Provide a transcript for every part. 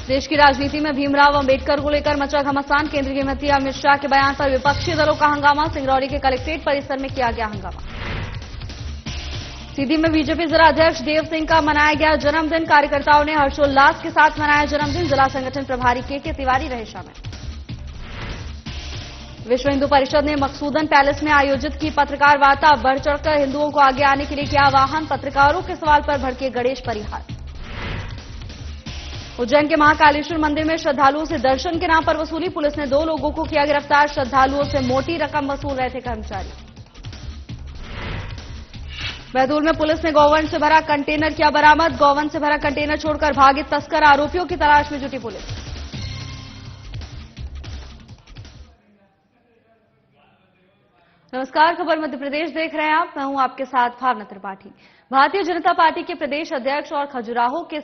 देश की राजनीति में भीमराव अंबेडकर को लेकर मचा घमासान। केंद्रीय गृह मंत्री अमित शाह के बयान पर विपक्षी दलों का हंगामा। सिंगरौली के कलेक्ट्रेट परिसर में किया गया हंगामा। सीधी में बीजेपी जिला अध्यक्ष देव सिंह का मनाया गया जन्मदिन। कार्यकर्ताओं ने हर्षोल्लास के साथ मनाया जन्मदिन। जिला संगठन प्रभारी के तिवारी रहे शामिल। विश्व हिंदू परिषद ने मकसूदन पैलेस में आयोजित की पत्रकार वार्ता। बढ़ चढ़कर हिंदुओं को आगे आने के लिए किया आह्वान। पत्रकारों के सवाल पर भड़के गणेश परिहार। उज्जैन के महाकालेश्वर मंदिर में श्रद्धालुओं से दर्शन के नाम पर वसूली। पुलिस ने 2 लोगों को किया गिरफ्तार। श्रद्धालुओं से मोटी रकम वसूल रहे थे कर्मचारी। बैतूल में पुलिस ने गौवंश से भरा कंटेनर किया बरामद। गौवंश से भरा कंटेनर छोड़कर भागे तस्कर। आरोपियों की तलाश में जुटी पुलिस। नमस्कार, खबर मध्य प्रदेश देख रहे हैं आप। मैं हूं आपके साथ भावना त्रिपाठी। भारतीय जनता पार्टी के प्रदेश अध्यक्ष और खजुराहो के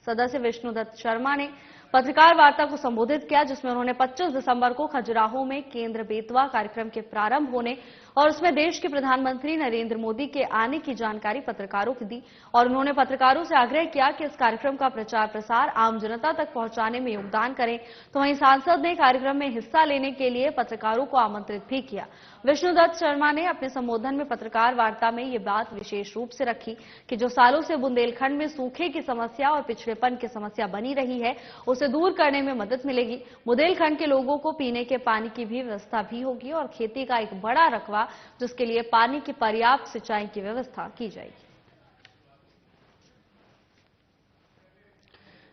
सदस्य विष्णुदत्त शर्मा ने पत्रकार वार्ता को संबोधित किया, जिसमें उन्होंने 25 दिसंबर को खजुराहो में केंद्र बेतवा कार्यक्रम के प्रारंभ होने और उसमें देश के प्रधानमंत्री नरेंद्र मोदी के आने की जानकारी पत्रकारों को दी। और उन्होंने पत्रकारों से आग्रह किया कि इस कार्यक्रम का प्रचार प्रसार आम जनता तक पहुंचाने में योगदान करें। तो वहीं सांसद ने कार्यक्रम में हिस्सा लेने के लिए पत्रकारों को आमंत्रित भी किया। विष्णुदत्त शर्मा ने अपने संबोधन में पत्रकार वार्ता में ये बात विशेष रूप से रखी कि जो सालों से बुंदेलखंड में सूखे की समस्या और पिछड़ेपन की समस्या बनी रही है, उसे दूर करने में मदद मिलेगी। बुंदेलखंड के लोगों को पीने के पानी की भी व्यवस्था भी होगी और खेती का एक बड़ा रकबा, जिसके लिए पानी की पर्याप्त सिंचाई की व्यवस्था की जाएगी।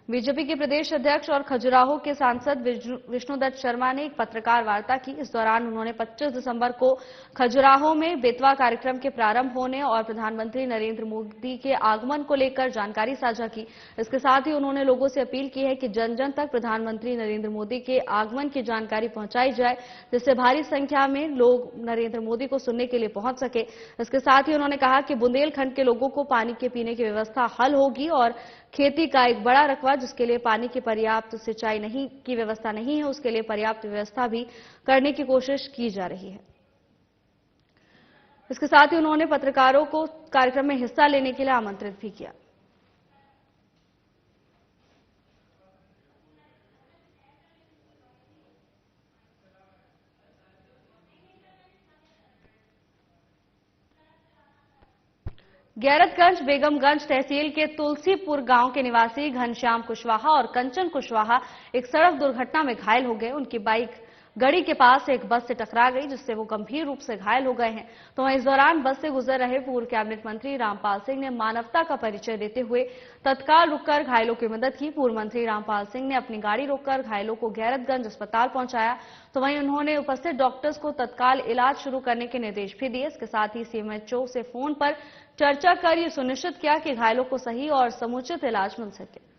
बीजेपी के प्रदेश अध्यक्ष और खजुराहो के सांसद विष्णुदत्त शर्मा ने एक पत्रकार वार्ता की। इस दौरान उन्होंने 25 दिसंबर को खजुराहो में बेतवा कार्यक्रम के प्रारंभ होने और प्रधानमंत्री नरेंद्र मोदी के आगमन को लेकर जानकारी साझा की। इसके साथ ही उन्होंने लोगों से अपील की है कि जन जन तक प्रधानमंत्री नरेंद्र मोदी के आगमन की जानकारी पहुंचाई जाए, जिससे भारी संख्या में लोग नरेंद्र मोदी को सुनने के लिए पहुंच सके। इसके साथ ही उन्होंने कहा कि बुंदेलखंड के लोगों को पानी के पीने की व्यवस्था हल होगी और खेती का एक बड़ा रकबा, जिसके लिए पानी की पर्याप्त सिंचाई की व्यवस्था नहीं है, उसके लिए पर्याप्त व्यवस्था भी करने की कोशिश की जा रही है। इसके साथ ही उन्होंने पत्रकारों को कार्यक्रम में हिस्सा लेने के लिए आमंत्रित भी किया। गैरतगंज बेगमगंज तहसील के तुलसीपुर गांव के निवासी घनश्याम कुशवाहा और कंचन कुशवाहा एक सड़क दुर्घटना में घायल हो गए। उनकी बाइक गड़ी के पास एक बस से टकरा गई, जिससे वो गंभीर रूप से घायल हो गए हैं। तो इस दौरान बस से गुजर रहे पूर्व कैबिनेट मंत्री रामपाल सिंह ने मानवता का परिचय देते हुए तत्काल रुककर घायलों की मदद की। पूर्व मंत्री रामपाल सिंह ने अपनी गाड़ी रोककर घायलों को गैरतगंज अस्पताल पहुंचाया। तो वहीं उन्होंने उपस्थित डॉक्टर्स को तत्काल इलाज शुरू करने के निर्देश भी दिए। इसके साथ ही सीएमएचओ से फोन पर चर्चा कर यह सुनिश्चित किया कि घायलों को सही और समुचित इलाज मिल सके।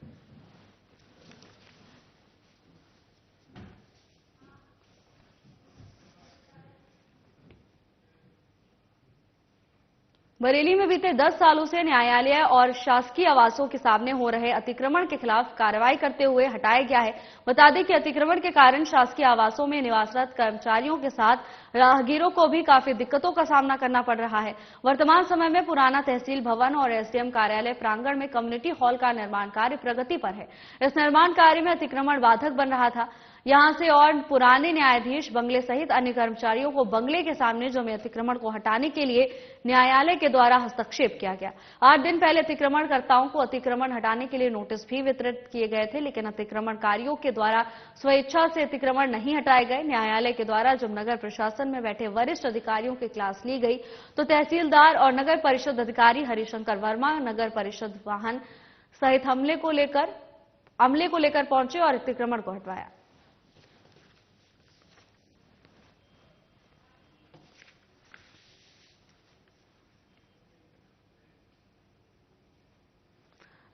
बरेली में बीते 10 सालों से न्यायालय और शासकीय आवासों के सामने हो रहे अतिक्रमण के खिलाफ कार्रवाई करते हुए हटाया गया है। बता दें कि अतिक्रमण के कारण शासकीय आवासों में निवासरत कर्मचारियों के साथ राहगीरों को भी काफी दिक्कतों का सामना करना पड़ रहा है। वर्तमान समय में पुराना तहसील भवन और एसडीएम कार्यालय प्रांगण में कम्युनिटी हॉल का निर्माण कार्य प्रगति पर है। इस निर्माण कार्य में अतिक्रमण बाधक बन रहा था। यहां से और पुराने न्यायाधीश बंगले सहित अन्य कर्मचारियों को बंगले के सामने जमे अतिक्रमण को हटाने के लिए न्यायालय के द्वारा हस्तक्षेप किया गया। 8 दिन पहले अतिक्रमणकर्ताओं को अतिक्रमण हटाने के लिए नोटिस भी वितरित किए गए थे, लेकिन अतिक्रमणकारियों के द्वारा स्वेच्छा से अतिक्रमण नहीं हटाए गए। न्यायालय के द्वारा जब नगर प्रशासन में बैठे वरिष्ठ अधिकारियों की क्लास ली गई, तो तहसीलदार और नगर परिषद अधिकारी हरिशंकर वर्मा नगर परिषद वाहन सहित अमले को लेकर पहुंचे और अतिक्रमण को हटवाया।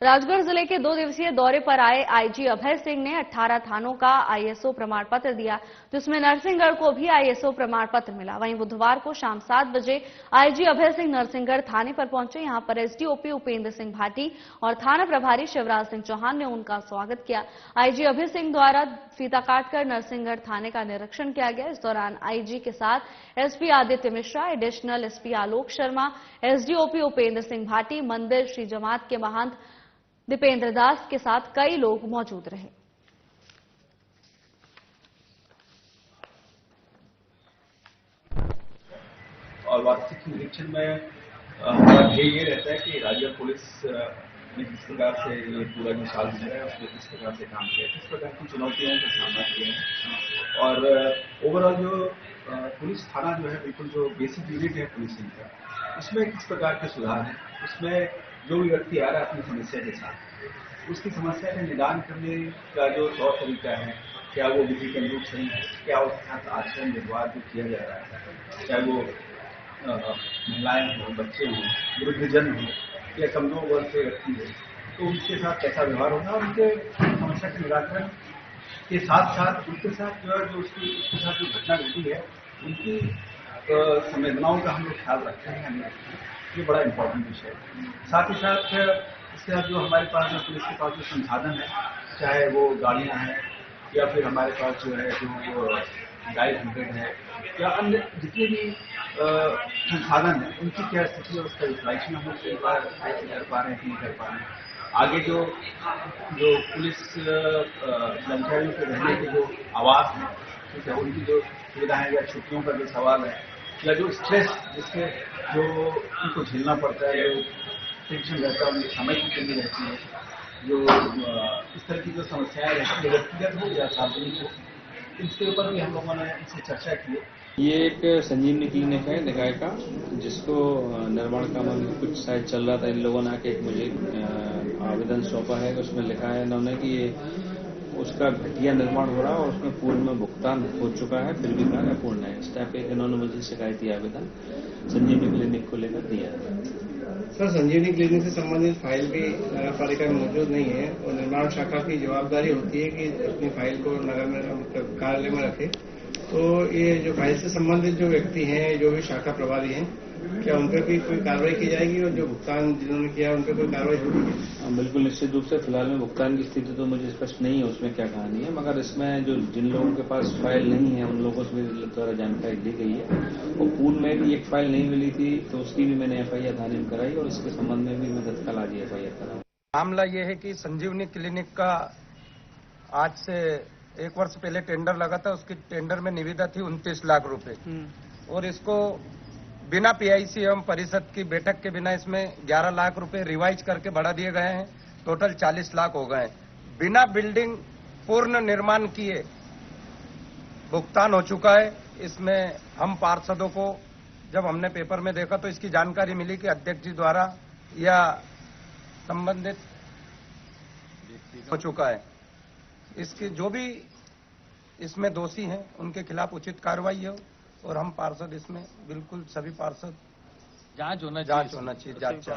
राजगढ़ जिले के 2 दिवसीय दौरे पर आए आईजी अभय सिंह ने 18 थानों का आईएसओ प्रमाण पत्र दिया, जिसमें नरसिंहगढ़ को भी आईएसओ प्रमाण पत्र मिला। वहीं बुधवार को शाम 7 बजे आईजी अभय सिंह नरसिंहगढ़ थाने पर पहुंचे। यहां पर एसडीओपी उपेंद्र सिंह भाटी और थाना प्रभारी शिवराज सिंह चौहान ने उनका स्वागत किया। आईजी अभय सिंह द्वारा फीता काटकर नरसिंहगढ़ थाने का निरीक्षण किया गया। इस दौरान आईजी के साथ SP Aditya Mishra, additional SP Alok Sharma, SDOP Upendra Singh Bhati, मंदिर श्री जमात के महंत दीपेंद्र दास के साथ कई लोग मौजूद रहे। और वार्षिक निरीक्षण में हमारा ध्येय ये रहता है कि राज्य पुलिस ने किस प्रकार से ये पूरा जो साल गुजरा है उसमें किस प्रकार से काम किया, किस प्रकार की चुनौतियों का सामना किया है। और ओवरऑल जो पुलिस थाना जो है, बिल्कुल जो बेसिक यूनिट है पुलिसिंग का, उसमें किस प्रकार के सुधार है। उसमें जो भी व्यक्ति आ रहा है अपनी समस्या के साथ, उसकी समस्या का निदान करने का जो तौर तरीका है, क्या वो विधि के अनुरूप सही है, क्या उसके साथ आचरण व्यवहार जो किया जा रहा है, चाहे वो महिलाएं हों, बच्चे हों, वृद्धजन हों या कमजोर वर्ग के व्यक्ति हो, तो उनके साथ कैसा व्यवहार होगा और उनके समस्या के निराकरण के साथ साथ उनके साथ जो उसके साथ जो घटना घटी है उनकी संवेदनाओं का हम लोग ख्याल रखते हैं। ये बड़ा इम्पोर्टेंट विषय है। साथ ही साथ इसके साथ जो हमारे पास जो पुलिस के पास जो संसाधन है, चाहे वो गाड़ियां हैं या फिर हमारे पास जो है जो डायल 100 है या अन्य जितने भी संसाधन है, उनकी क्या स्थिति है उसका रिफ्लेक्शन हम लोग कर पा रहे हैं कि नहीं कर पा रहे हैं। आगे जो पुलिस कर्मचारियों के रहने के जो आवास है, ठीक है, उनकी जो सुविधाएं या छुट्टियों का जो सवाल है या जो स्ट्रेस जिसके जो उनको झेलना पड़ता है, जो टेंशन रहता है, उनकी समय की कमी रहती है, जो इस तरह की जो समस्याएं रहती है व्यक्तिगत हो या सार्वजनिक हो, इसके ऊपर भी हम लोगों ने इससे चर्चा की है। ये एक संजीवनी क्लिनिक है निकाय का, जिसको निर्माण काम कुछ शायद चल रहा था। इन लोगों ने आके एक मुझे आवेदन सौंपा है, उसमें लिखा है इन्होंने कि ये उसका घटिया निर्माण हो रहा है और उसमें पूर्व में भुगतान हो चुका है, फिर भी कार्य अपूर्ण है। इस टाइप एक इन्होंने मुझे शिकायती आवेदन संजीवनी क्लिनिक को लेकर दिया है। सर, संजीवनी क्लिनिक से संबंधित फाइल भी नगर पालिका में मौजूद नहीं है और निर्माण शाखा की जवाबदारी होती है कि अपनी फाइल को नगर कार्यालय में रखे। तो ये जो फाइल से संबंधित जो व्यक्ति हैं, जो भी शाखा प्रभारी हैं, क्या उन पर भी कोई कार्रवाई की जाएगी और जो भुगतान जिन्होंने किया उन पर कोई कार्रवाई होगी? बिल्कुल निश्चित रूप से। फिलहाल में भुगतान की स्थिति तो मुझे स्पष्ट नहीं है उसमें क्या कहानी है, मगर इसमें जो जिन लोगों के पास फाइल नहीं है उन लोगों से मेरे द्वारा जानकारी दी गई है। और पूर्व में भी एक फाइल नहीं मिली थी तो उसकी भी मैंने FIR थाने में कराई और इसके संबंध में भी मैं तत्काल आज FIR कराऊँ। मामला ये है कि संजीवनी क्लिनिक का आज से 1 वर्ष पहले टेंडर लगा था। उसकी टेंडर में निविदा थी 29 लाख रुपए और इसको बिना PIC एवं परिषद की बैठक के बिना इसमें 11 लाख रुपए रिवाइज करके बढ़ा दिए गए हैं। टोटल 40 लाख हो गए। बिना बिल्डिंग पूर्ण निर्माण किए भुगतान हो चुका है। इसमें हम पार्षदों को जब हमने पेपर में देखा तो इसकी जानकारी मिली कि अध्यक्ष जी द्वारा या संबंधित हो चुका है। इसके जो भी इसमें दोषी हैं उनके खिलाफ उचित कार्रवाई हो और हम पार्षद इसमें बिल्कुल सभी पार्षद जांच होना चाहिए जांच।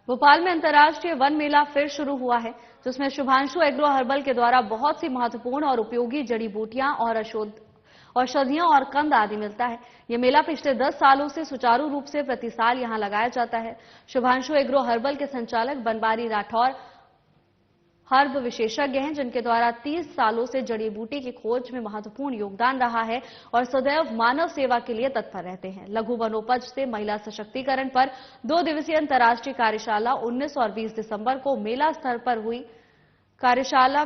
भोपाल में अंतर्राष्ट्रीय वन मेला फिर शुरू हुआ है, जिसमें शुभांशु एग्रो हर्बल के द्वारा बहुत सी महत्वपूर्ण और उपयोगी जड़ी बूटियां और औषधियां और कंद आदि मिलता है। ये मेला पिछले 10 सालों से सुचारू रूप से प्रति साल यहां लगाया जाता है। शुभांशु एग्रो हर्बल के संचालक बनवारी राठौर हर्ब विशेषज्ञ हैं, जिनके द्वारा 30 सालों से जड़ी बूटी की खोज में महत्वपूर्ण योगदान रहा है और सदैव मानव सेवा के लिए तत्पर रहते हैं। लघु वनोपज से महिला सशक्तिकरण पर 2 दिवसीय अंतर्राष्ट्रीय कार्यशाला 19 और 20 दिसंबर को मेला स्तर पर हुई। कार्यशाला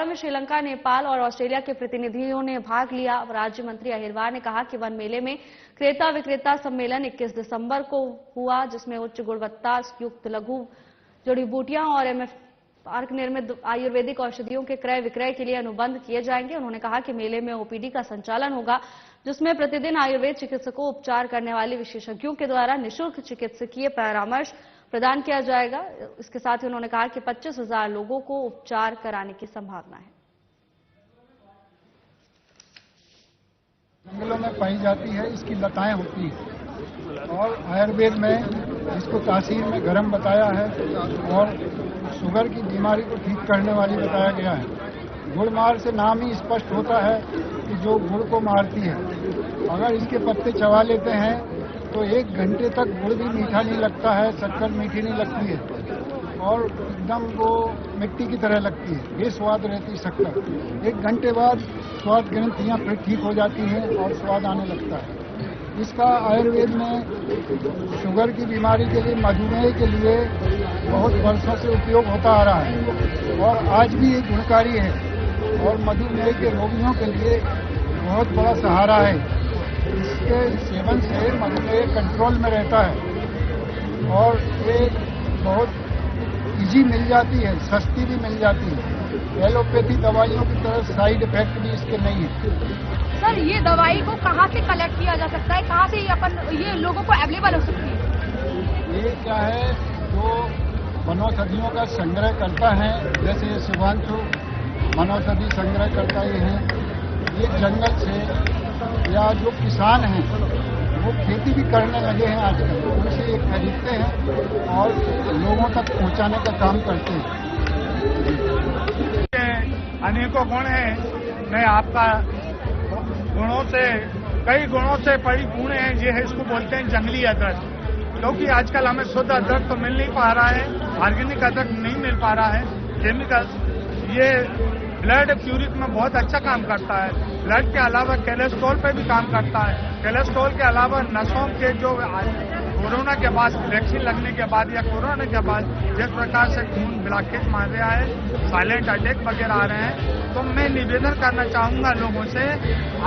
में श्रीलंका, नेपाल और ऑस्ट्रेलिया के प्रतिनिधियों ने भाग लिया। राज्य मंत्री अहिरवार ने कहा कि वन मेले में क्रेता विक्रेता सम्मेलन 21 दिसंबर को हुआ, जिसमें उच्च गुणवत्ता युक्त लघु जड़ी बूटियां और MFR निर्मित आयुर्वेदिक औषधियों के क्रय विक्रय के लिए अनुबंध किए जाएंगे। उन्होंने कहा कि मेले में OPD का संचालन होगा, जिसमें प्रतिदिन आयुर्वेद चिकित्सकों उपचार करने वाले विशेषज्ञों के द्वारा निःशुल्क चिकित्सकीय परामर्श प्रदान किया जाएगा। इसके साथ ही उन्होंने कहा कि 25,000 लोगों को उपचार कराने की संभावना है। जंगलों में पाई जाती है, इसकी लताएं होती हैं और आयुर्वेद में इसको तासीर में गरम बताया है और शुगर की बीमारी को ठीक करने वाली बताया गया है। गुड़ मार से नाम ही स्पष्ट होता है कि जो गुड़ को मारती है। अगर इसके पत्ते चबा लेते हैं तो 1 घंटे तक गुड़ भी मीठा नहीं लगता है, शक्कर मीठी नहीं लगती है और एकदम वो मिट्टी की तरह लगती है, बेस्वाद रहती शक्कर। 1 घंटे बाद स्वाद ग्रंथियां फिर ठीक हो जाती हैं और स्वाद आने लगता है। इसका आयुर्वेद में शुगर की बीमारी के लिए, मधुमेह के लिए बहुत वर्षों से उपयोग होता आ रहा है और आज भी ये गुणकारी है और मधुमेह के रोगियों के लिए बहुत बड़ा सहारा है। इसके सेवन से मधुमेह कंट्रोल में रहता है और ये बहुत इजी मिल जाती है, सस्ती भी मिल जाती है। एलोपैथी दवाइयों की तरह साइड इफेक्ट भी इसके नहीं है। सर, ये दवाई को कहाँ से कलेक्ट किया जा सकता है, कहाँ से ये लोगों को अवेलेबल हो सकती है? ये क्या है, जो वनौषधियों का संग्रह करता है, जैसे ये शिवांशु वनौषधि संग्रह करता ये है, ये जंगल से, या जो किसान हैं वो खेती भी करने लगे हैं आजकल, उनसे ये खरीदते हैं और लोगों तक पहुंचाने का काम करते हैं। अनेकों गुण हैं, मैं आपका गुणों से, कई गुणों से परिपूर्ण है। ये है, इसको बोलते हैं जंगली अदरक, क्योंकि आजकल हमें शुद्ध अदरक तो मिल नहीं पा रहा है, ऑर्गेनिक अदरक नहीं मिल पा रहा है, केमिकल। ये ब्लड प्यूरिक में बहुत अच्छा काम करता है। ब्लड के अलावा कोलेस्ट्रॉल पे भी काम करता है। कोलेस्ट्रॉल के अलावा नसों के जो कोरोना के बाद, वैक्सीन लगने के बाद या कोरोना के बाद जिस प्रकार से खून ब्लॉकेज मार रहा है, साइलेंट अटैक वगैरह आ रहे हैं, तो मैं निवेदन करना चाहूंगा लोगों से।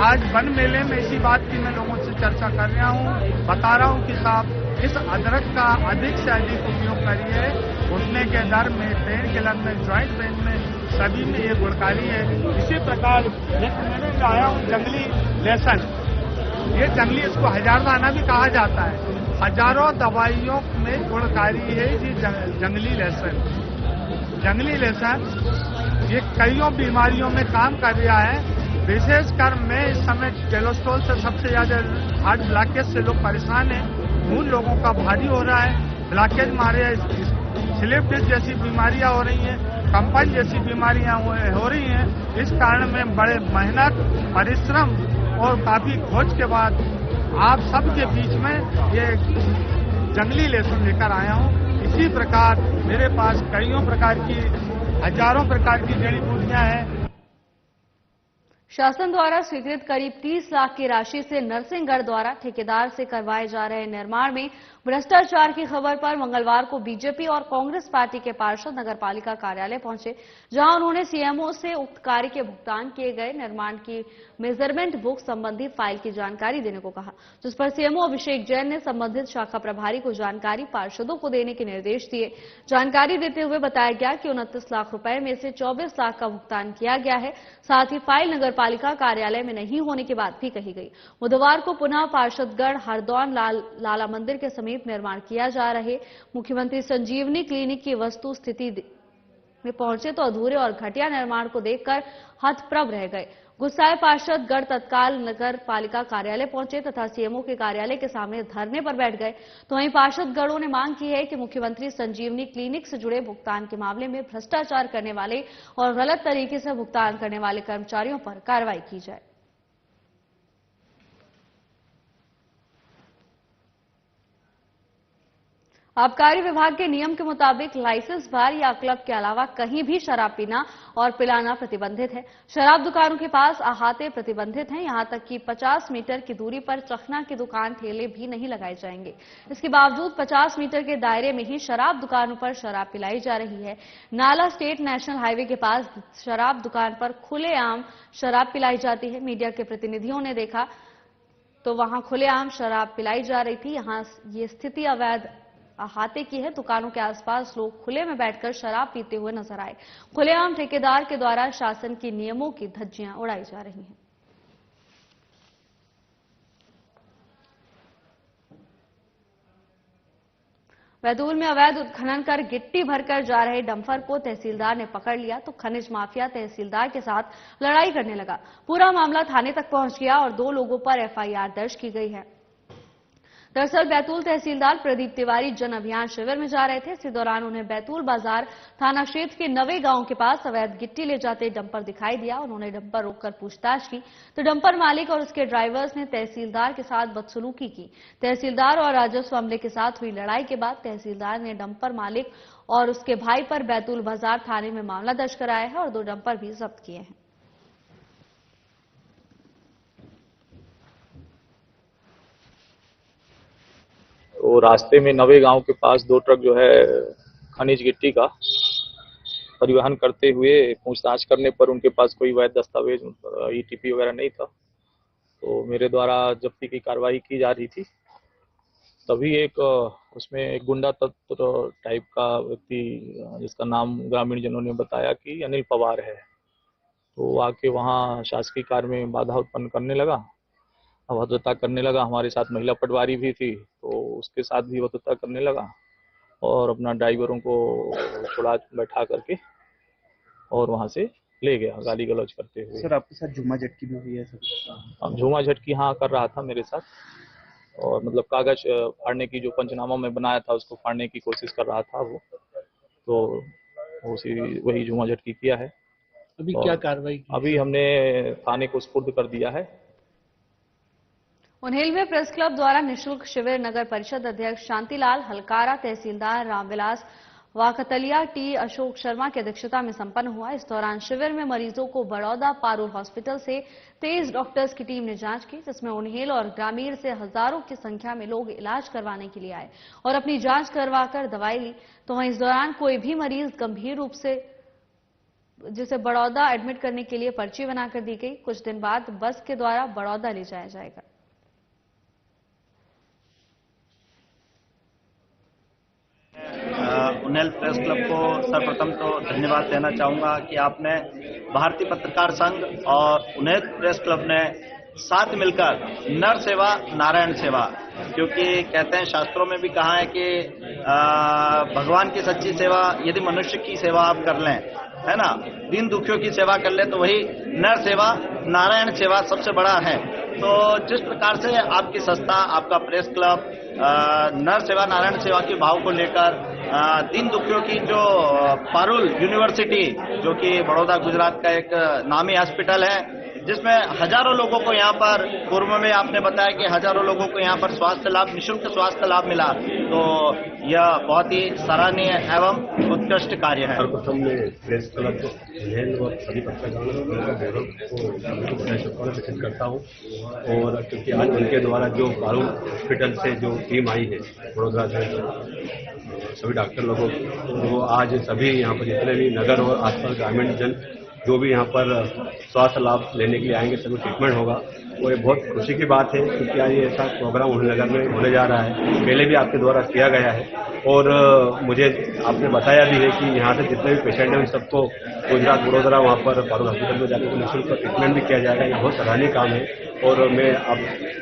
आज वन मेले में इसी बात की मैं लोगों से चर्चा कर रहा हूँ, बता रहा हूँ कि साहब इस अदरक का अधिक से अधिक उपयोग करिए। घुटने के दर्द में, पेन के दर्द में, ज्वाइंट पेन में, सभी में ये गुणकारी है। इसी प्रकार एक मैंने लाया हूँ जंगली लहसुन। ये जंगली, इसको हजारदाना भी कहा जाता है। हजारों दवाइयों में गुणकारी है ये जंगली लहसुन। जंगली लहसुन ये कईयों बीमारियों में काम कर रहा है। विशेषकर मैं इस समय कोलेस्ट्रॉल से सबसे ज्यादा, हार्ट ब्लॉकेज से लोग परेशान हैं, खून लोगों का भारी हो रहा है, ब्लॉकेज मारे, स्लिप डिस्क जैसी बीमारियां हो रही हैं, कंपन जैसी बीमारियां हो रही हैं। इस कारण मैं बड़े मेहनत, परिश्रम और काफी खोज के बाद आप सबके बीच में ये जंगली लहसुन लेकर आया हूं। इसी प्रकार मेरे पास कईयों प्रकार की, हजारों प्रकार की जड़ी बूटियां हैं। शासन द्वारा स्वीकृत करीब 30 लाख की राशि से नरसिंहगढ़ द्वारा ठेकेदार से करवाए जा रहे निर्माण में भ्रष्टाचार की खबर पर मंगलवार को बीजेपी और कांग्रेस पार्टी के पार्षद नगरपालिका कार्यालय पहुंचे, जहां उन्होंने सीएमओ से उक्त कार्य के भुगतान किए गए निर्माण की मेजरमेंट बुक संबंधी फाइल की जानकारी देने को कहा, जिस पर सीएमओ अभिषेक जैन ने संबंधित शाखा प्रभारी को जानकारी पार्षदों को देने के निर्देश दिए। जानकारी देते हुए बताया गया कि 29 लाख रुपए में से 24 लाख का भुगतान किया गया है। साथ ही फाइल नगरपालिका कार्यालय में नहीं होने की बात भी कही गई। बुधवार को पुनः पार्षदगढ़ हरदौन लाला मंदिर के समीप निर्माण किया जा रहे मुख्यमंत्री संजीवनी क्लिनिक की वस्तु स्थिति में पहुंचे तो अधूरे और घटिया निर्माण को देखकर हतप्रभ रह गए। गुस्साए पार्षद गढ़ तत्काल नगर पालिका कार्यालय पहुंचे तथा सीएमओ के कार्यालय के सामने धरने पर बैठ गए। तो वहीं पार्षद गढ़ों ने मांग की है कि मुख्यमंत्री संजीवनी क्लिनिक से जुड़े भुगतान के मामले में भ्रष्टाचार करने वाले और गलत तरीके से भुगतान करने वाले कर्मचारियों पर कार्रवाई की जाए। आबकारी विभाग के नियम के मुताबिक लाइसेंस बार या क्लब के अलावा कहीं भी शराब पीना और पिलाना प्रतिबंधित है। शराब दुकानों के पास अहाते प्रतिबंधित हैं। यहां तक कि 50 मीटर की दूरी पर चखना की दुकान, ठेले भी नहीं लगाए जाएंगे। इसके बावजूद 50 मीटर के दायरे में ही शराब दुकानों पर शराब पिलाई जा रही है। नाला स्टेट नेशनल हाईवे के पास शराब दुकान पर खुलेआम शराब पिलाई जाती है। मीडिया के प्रतिनिधियों ने देखा तो वहां खुलेआम शराब पिलाई जा रही थी। यहां ये स्थिति अवैध अहाते की है। दुकानों के आसपास लोग खुले में बैठकर शराब पीते हुए नजर आए। खुलेआम ठेकेदार के द्वारा शासन के नियमों की धज्जियां उड़ाई जा रही हैं। बैतूल में अवैध उत्खनन कर गिट्टी भरकर जा रहे डंपर को तहसीलदार ने पकड़ लिया तो खनिज माफिया तहसीलदार के साथ लड़ाई करने लगा। पूरा मामला थाने तक पहुंच गया और 2 लोगों पर एफआईआर दर्ज की गई है। दरअसल बैतूल तहसीलदार प्रदीप तिवारी जन अभियान शिविर में जा रहे थे। इसी दौरान उन्हें बैतूल बाजार थाना क्षेत्र के नवे गांव के पास अवैध गिट्टी ले जाते डंपर दिखाई दिया। उन्होंने डंपर रोककर पूछताछ की तो डंपर मालिक और उसके ड्राइवर्स ने तहसीलदार के साथ बदसलूकी की। तहसीलदार और राजस्व अमले के साथ हुई लड़ाई के बाद तहसीलदार ने डंपर मालिक और उसके भाई पर बैतूल बाजार थाने में मामला दर्ज कराया है और 2 डंपर भी जब्त किए हैं। तो रास्ते में नवे गांव के पास 2 ट्रक जो है खनिज गिट्टी का परिवहन करते हुए पूछताछ करने पर उनके पास कोई वैध दस्तावेज ईटीपी वगैरह नहीं था। तो मेरे द्वारा जब्ती की कार्रवाई की जा रही थी, तभी उसमें एक गुंडा तत्व टाइप का व्यक्ति जिसका नाम ग्रामीण जनों ने बताया कि अनिल पवार है, तो आके वहाँ शासकीय कार्य में बाधा उत्पन्न करने लगा, अभद्रता करने लगा। हमारे साथ महिला पटवारी भी थी, तो उसके साथ भी अभद्रता करने लगा और अपना ड्राइवरों को थोड़ा बैठा करके और वहाँ से ले गया गाली गलौज करते हुए। सर आपके साथ झूमा झटकी भी हुई है सर? अब झूमा झटकी हाँ कर रहा था मेरे साथ, और मतलब कागज फाड़ने की जो पंचनामा में बनाया था उसको फाड़ने की कोशिश कर रहा था वो, तो वही झूमा झटकी किया है। अभी क्या कार्रवाई? अभी हमने थाने को सुपुर्द कर दिया है। उन्हेल में प्रेस क्लब द्वारा निशुल्क शिविर नगर परिषद अध्यक्ष शांतिलाल हलकारा, तहसीलदार रामविलास वाकतलिया, टी अशोक शर्मा की अध्यक्षता में संपन्न हुआ। इस दौरान शिविर में मरीजों को बड़ौदा पारुल हॉस्पिटल से 23 डॉक्टर्स की टीम ने जांच की, जिसमें उन्हेल और ग्रामीण से हजारों की संख्या में लोग इलाज करवाने के लिए आए और अपनी जांच करवाकर दवाई ली। तो वहीं इस दौरान कोई भी मरीज गंभीर रूप से जिसे बड़ौदा एडमिट करने के लिए पर्ची बनाकर दी गई। कुछ दिन बाद बस के द्वारा बड़ौदा ले जाया जाएगा। उन्हेल प्रेस क्लब को सर्वप्रथम तो धन्यवाद देना चाहूंगा कि आपने भारतीय पत्रकार संघ और उन्हेल प्रेस क्लब ने साथ मिलकर नर सेवा नारायण सेवा, क्योंकि कहते हैं शास्त्रों में भी कहा है कि भगवान की सच्ची सेवा यदि मनुष्य की सेवा आप कर लें, है ना, दीन दुखियों की सेवा कर ले, तो वही नर सेवा नारायण सेवा सबसे बड़ा है। तो जिस प्रकार से आपकी संस्था, आपका प्रेस क्लब नर सेवा नारायण सेवा के भाव को लेकर दीन दुखियों की जो पारुल यूनिवर्सिटी, जो कि बड़ौदा गुजरात का एक नामी हॉस्पिटल है, जिसमें हजारों लोगों को यहाँ पर, पूर्व में आपने बताया कि हजारों लोगों को यहाँ पर स्वास्थ्य लाभ, निःशुल्क स्वास्थ्य लाभ मिला, तो यह बहुत ही सराहनीय एवं उत्कृष्ट कार्य है। सर्वप्रथम मैं प्रेस क्लब और सभी पत्रकारों को बधाई शुभकामनाएं करता हूँ। और क्योंकि आज उनके द्वारा जो पारुल हॉस्पिटल से जो टीम आई है बड़ौदा से, सभी डॉक्टर लोगों को आज सभी यहाँ पर जितने भी नगर और आसपास ग्रामीण जन जो भी यहाँ पर स्वास्थ्य लाभ लेने के लिए आएंगे, सभी ट्रीटमेंट होगा। वो ये बहुत खुशी की बात है, क्योंकि आज ये ऐसा प्रोग्राम नगर में होने जा रहा है, पहले भी आपके द्वारा किया गया है। और मुझे आपने बताया भी है कि यहाँ से जितने भी पेशेंट हैं उन सबको गुजरात बड़ोदरा वहाँ पर पारुल हॉस्पिटल में जाकर निःशुल्क ट्रीटमेंट भी किया जाएगा। ये बहुत सराहनीय काम है और मैं आप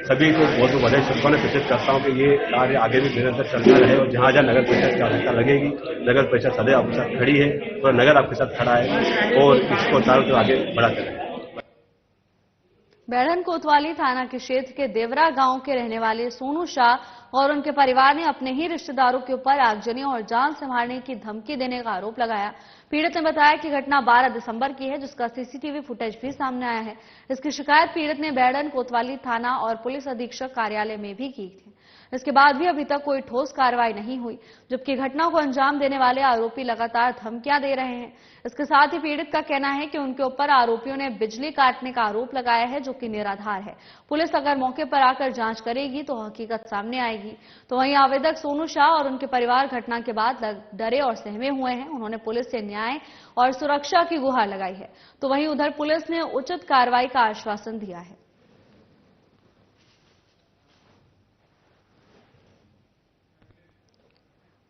सभी को बहुत बहुत बधाई शुभकामनाएं प्रेषित करता हूँ कि ये कार्य आगे भी निरंतर चलता रहे और जहाँ जहाँ नगर परिषद की आवश्यकता लगेगी, नगर परिषद सदैव आपके साथ खड़ी है और नगर आपके साथ खड़ा है और इसको चारों तरफ आगे बढ़ाते रहें। बैढ़न कोतवाली थाना के क्षेत्र के देवरा गांव के रहने वाले सोनू शाह और उनके परिवार ने अपने ही रिश्तेदारों के ऊपर आगजनी और जान से मारने की धमकी देने का आरोप लगाया। पीड़ित ने बताया कि घटना 12 दिसंबर की है, जिसका सीसीटीवी फुटेज भी सामने आया है। इसकी शिकायत पीड़ित ने बैढ़न कोतवाली थाना और पुलिस अधीक्षक कार्यालय में भी की थी। इसके बाद भी अभी तक कोई ठोस कार्रवाई नहीं हुई, जबकि घटना को अंजाम देने वाले आरोपी लगातार धमकियां दे रहे हैं। इसके साथ ही पीड़ित का कहना है कि उनके ऊपर आरोपियों ने बिजली काटने का आरोप लगाया है, जो कि निराधार है। पुलिस अगर मौके पर आकर जांच करेगी तो हकीकत सामने आएगी। तो वहीं आवेदक सोनू शाह और उनके परिवार घटना के बाद डरे और सहमे हुए हैं। उन्होंने पुलिस से न्याय और सुरक्षा की गुहार लगाई है। तो वहीं उधर पुलिस ने उचित कार्रवाई का आश्वासन दिया है।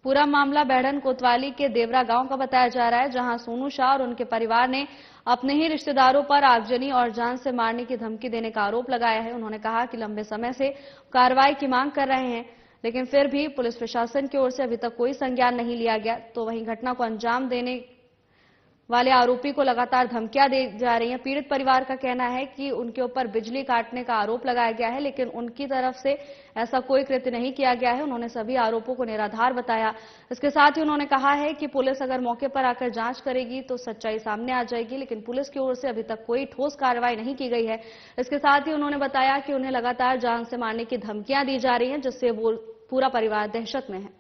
पूरा मामला बैढ़न कोतवाली के देवरा गांव का बताया जा रहा है, जहां सोनू शाह और उनके परिवार ने अपने ही रिश्तेदारों पर आगजनी और जान से मारने की धमकी देने का आरोप लगाया है। उन्होंने कहा कि लंबे समय से कार्रवाई की मांग कर रहे हैं, लेकिन फिर भी पुलिस प्रशासन की ओर से अभी तक कोई संज्ञान नहीं लिया गया। तो वहीं घटना को अंजाम देने वाले आरोपी को लगातार धमकियां दी जा रही हैं। पीड़ित परिवार का कहना है कि उनके ऊपर बिजली काटने का आरोप लगाया गया है, लेकिन उनकी तरफ से ऐसा कोई कृत्य नहीं किया गया है। उन्होंने सभी आरोपों को निराधार बताया। इसके साथ ही उन्होंने कहा है कि पुलिस अगर मौके पर आकर जांच करेगी तो सच्चाई सामने आ जाएगी, लेकिन पुलिस की ओर से अभी तक कोई ठोस कार्रवाई नहीं की गई है। इसके साथ ही उन्होंने बताया कि उन्हें लगातार जान से मारने की धमकियां दी जा रही हैं, जिससे वो पूरा परिवार दहशत में है।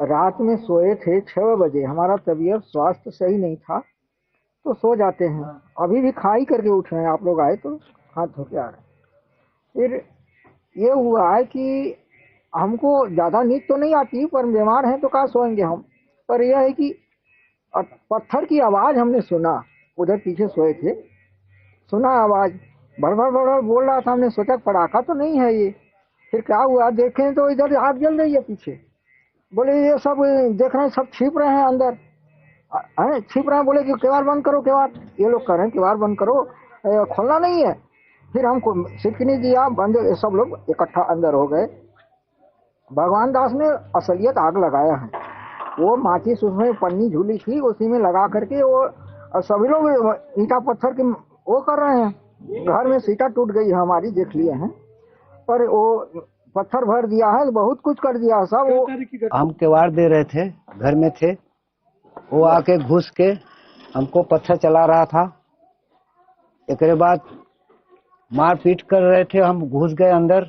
रात में सोए थे 6 बजे, हमारा तबीयत स्वास्थ्य सही नहीं था तो सो जाते हैं। अभी भी खाई करके उठ रहे हैं, आप लोग आए तो हाथ धो के आ रहे हैं। फिर ये हुआ है कि हमको ज़्यादा नींद तो नहीं आती, पर बीमार हैं तो कहाँ सोएंगे हम। पर यह है कि पत्थर की आवाज़ हमने सुना, उधर पीछे सोए थे, सुना आवाज़, भड़बड़ भड़बड़ बोल रहा था। हमने सोचा पटाखा तो नहीं है ये। फिर क्या हुआ, देखें तो इधर आग जल रही है पीछे। बोले ये सब देख रहे हैं, सब छिप रहे हैं अंदर, छिप रहे हैं। बोले कि किवाड़ बंद करो, किवाड़। ये लोग कह रहे हैं किवाड़ बंद करो, खोलना नहीं है। फिर हमको सिकनी दिया, बंद, सब लोग इकट्ठा अंदर हो गए। भगवान दास ने असलियत आग लगाया है। वो माचिस उसमें पन्नी झूली थी, उसी में लगा करके वो सभी लोग ईंटा पत्थर के वो कर रहे हैं। घर में सीटा टूट गई है हमारी, देख लिए हैं, पर वो पत्थर भर दिया है, बहुत कुछ कर दिया सब। वो हम किवाड़ दे रहे थे, घर में थे, वो आके घुस के हमको पत्थर चला रहा था। एक बाद मारपीट कर रहे थे, हम घुस गए अंदर,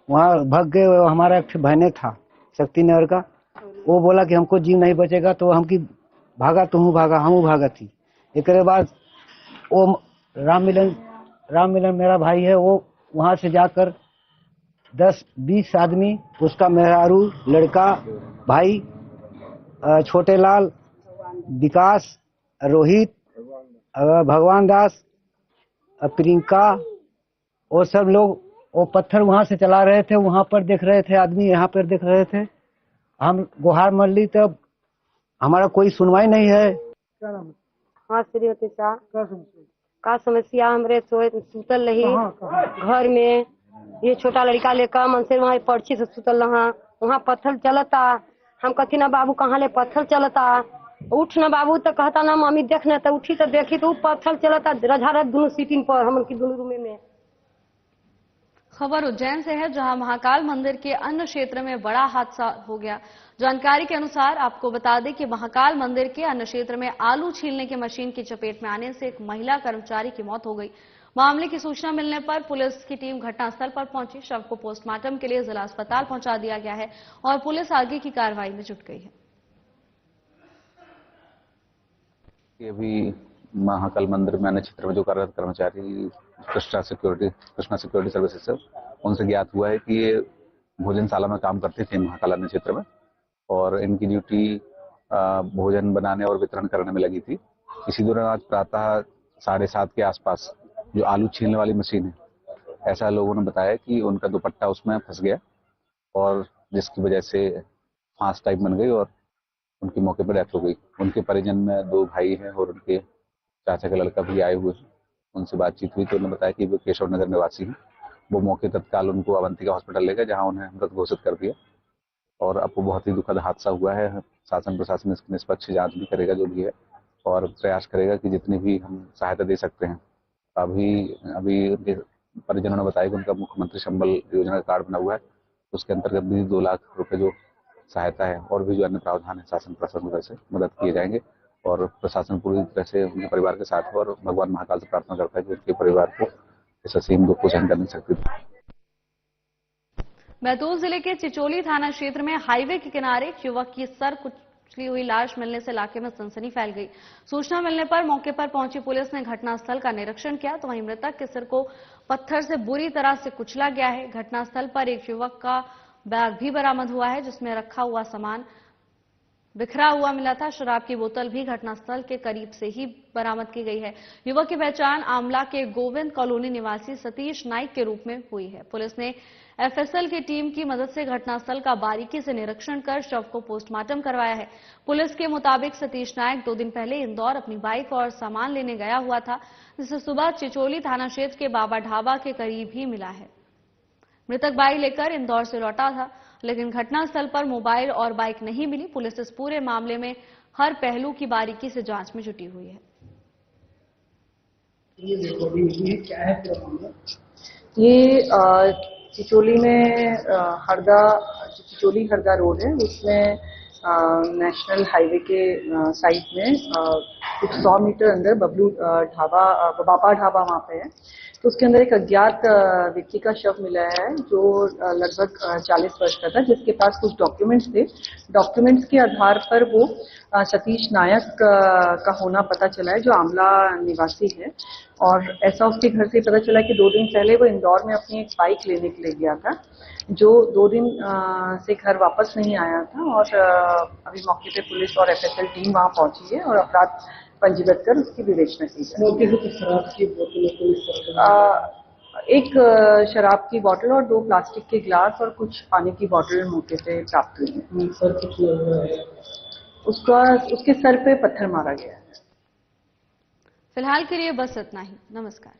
वहाँ भाग गए। हमारा एक बहने था शक्ति नगर का, वो बोला कि हमको जीव नहीं बचेगा, तो हम की भागा, तुम भागा, हम भागा थी। एक बाद वो राम मिलन मेरा भाई है, वो वहाँ से जाकर 10-20 आदमी, उसका मेहरारू, लड़का, भाई, छोटे लाल, विकास, रोहित, भगवान दास, प्रियंका, वो सब लोग वो पत्थर वहां से चला रहे थे। वहां पर देख रहे थे आदमी, यहाँ पर देख रहे थे। हम गुहार मर ली, तब हमारा कोई सुनवाई नहीं है। हाँ श्रीमती साहब, का समस्या हमरे सुतल रही घर में। ये छोटा लड़का लेकर मनसे वहाँ पर्ची से सुतल रहा, वहाँ पत्थर चलता। हम कथी ना बाबू कहाँ ले पत्थर चलता, उठ ना बाबू, तो कहता ना मम्मी देखना, तो उठी तो देखी तो पत्थर चलता रझारत दोनों सीटिंग पर हम की दोनों रूम में। खबर उज्जैन से है, जहां महाकाल मंदिर के अन्य क्षेत्र में बड़ा हादसा हो गया। जानकारी के अनुसार आपको बता दें कि महाकाल मंदिर के अन्य क्षेत्र में आलू छीलने की मशीन की चपेट में आने से एक महिला कर्मचारी की मौत हो गई। मामले की सूचना मिलने पर पुलिस की टीम घटनास्थल पर पहुंची। शव को पोस्टमार्टम के लिए जिला अस्पताल पहुंचा दिया गया है और पुलिस आगे की कार्रवाई में जुट गई है। अभी महाकाल मंदिर में अन्य क्षेत्र में जो कार्यरत कर्मचारी कृष्णा सिक्योरिटी सर्विसेज से, उनसे ज्ञात हुआ है कि ये भोजनशाला में काम करते थे महाकाल अन्य क्षेत्र में, और इनकी ड्यूटी भोजन बनाने और वितरण करने में लगी थी। इसी दौरान आज प्रातः 7:30 के आसपास जो आलू छीलने वाली मशीन है, ऐसा लोगों ने बताया कि उनका दुपट्टा उसमें फंस गया और जिसकी वजह से फांस टाइप बन गई और उनकी मौके पर डेथ हो गई। उनके परिजन में 2 भाई हैं और उनके चाचा का लड़का भी आए हुए हैं। उनसे बातचीत हुई तो उन्होंने बताया कि वो केशव नगर निवासी हैं। वो मौके तत्काल उनको अवंतिका हॉस्पिटल ले गए, जहां उन्हें मृत घोषित कर दिया। और अब वो बहुत ही दुखद हादसा हुआ है। शासन प्रशासन इसकी निष्पक्ष जांच भी करेगा जो भी है, और प्रयास करेगा कि जितनी भी हम सहायता दे सकते हैं। अभी उनके परिजनों ने बताया कि उनका मुख्यमंत्री संबल योजना का कार्ड बना हुआ है, उसके अंतर्गत भी 2 लाख रुपए जो सहायता है और भी जो अन्य प्रावधान है शासन प्रशासन से मदद किए जाएंगे। और प्रशासन पूरी तरह से उनके परिवार के साथ है और भगवान महाकाल से प्रार्थना करता है कि उनके परिवार को इस असीम दुख को सहन करने की शक्ति दे। बैतूल जिले के चिचोली थाना क्षेत्र में हाईवे के किनारे एक युवक की सर कुचली हुई लाश मिलने से इलाके में सनसनी फैल गई। सूचना मिलने पर मौके पर पहुंची पुलिस ने घटनास्थल का निरीक्षण किया तो वहीं मृतक के सिर को पत्थर से बुरी तरह से कुचला गया है। घटनास्थल पर एक युवक का बैग भी बरामद हुआ है, जिसमें रखा हुआ सामान बिखरा हुआ मिला था। शराब की बोतल भी घटनास्थल के करीब से ही बरामद की गई है। युवक की पहचान आमला के गोविंद कॉलोनी निवासी सतीश नाइक के रूप में हुई है। पुलिस ने एफएसएल की टीम की मदद से घटनास्थल का बारीकी से निरीक्षण कर शव को पोस्टमार्टम करवाया है। पुलिस के मुताबिक सतीश नाइक 2 दिन पहले इंदौर अपनी बाइक और सामान लेने गया हुआ था, जिसे सुबह चिचोली थाना क्षेत्र के बाबा ढाबा के करीब ही मिला है। मृतक बाइक लेकर इंदौर से लौटा था, लेकिन घटनास्थल पर मोबाइल और बाइक नहीं मिली। पुलिस इस पूरे मामले में हर पहलू की बारीकी से जांच में जुटी हुई है। ये क्या है पूरा मामला? ये चिचोली में चिचोली हरदा रोड है, उसमें नेशनल हाईवे के साइड में कुछ 100 मीटर अंदर बबलू ढाबा, बाबा ढाबा वहाँ पे है। तो उसके अंदर एक अज्ञात व्यक्ति का शव मिला है जो लगभग 40 वर्ष का था, जिसके पास कुछ डॉक्यूमेंट्स थे। डॉक्यूमेंट्स के आधार पर वो सतीश नायक का होना पता चला है, जो आमला निवासी है। और ऐसा उसके घर से पता चला कि 2 दिन पहले वो इंदौर में अपनी एक बाइक लेने के लिए गया था, जो 2 दिन से घर वापस नहीं आया था। और अभी मौके पे पुलिस और एफएसएल टीम वहां पहुंची है और अपराध पंजीबद्ध कर उसकी विवेचना की जाए। मौके से कुछ शराब की बोतलें, एक शराब की बोतल और 2 प्लास्टिक के गिलास और कुछ पानी की बोतल मौके से प्राप्त हुई है। सर कुछ उसके सर पे पत्थर मारा गया है। फिलहाल के लिए बस इतना ही। नमस्कार।